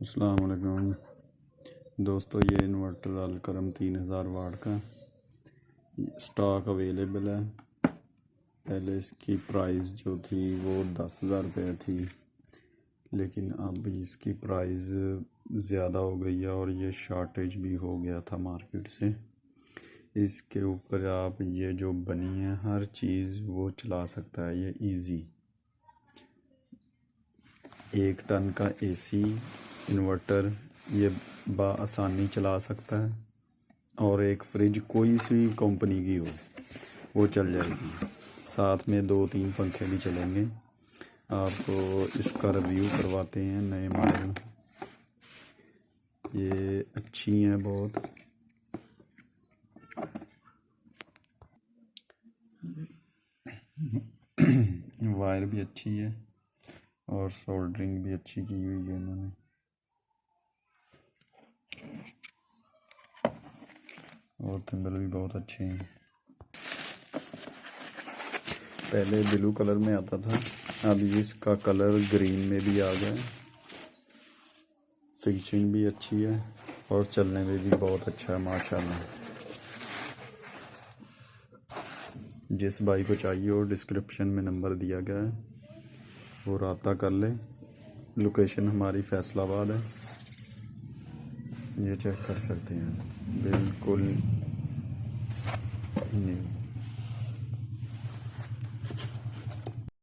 अस्सलाम वालेकुम दोस्तों, ये इन्वर्टर अलकरम 3000 वाट का स्टॉक अवेलेबल है। पहले इसकी प्राइस जो थी वो 10,000 रुपये थी, लेकिन अब इसकी प्राइस ज़्यादा हो गई है और ये शॉर्टेज भी हो गया था मार्केट से। इसके ऊपर आप ये जो बनी है हर चीज़ वो चला सकता है। ये इजी 1 टन का एसी इन्वर्टर ये आसानी चला सकता है, और एक फ्रिज कोई सी कंपनी की हो वो चल जाएगी। साथ में 2-3 पंखे भी चलेंगे। आपको इसका रिव्यू करवाते हैं। नए मॉडल ये अच्छी हैं बहुत। वायर भी अच्छी है और सोल्डरिंग भी अच्छी की हुई है इन्होंने। और थिम्बल भी बहुत अच्छे हैं। पहले ब्लू कलर में आता था, अब इसका कलर ग्रीन में भी आ गया। फिनिशिंग भी अच्छी है और चलने में भी बहुत अच्छा है माशाल्लाह। जिस भाई को चाहिए हो डिस्क्रिप्शन में नंबर दिया गया है, वो राब्ता कर ले। लोकेशन हमारी फैसलाबाद है। ये चेक कर सकते हैं, बिल्कुल न्यू।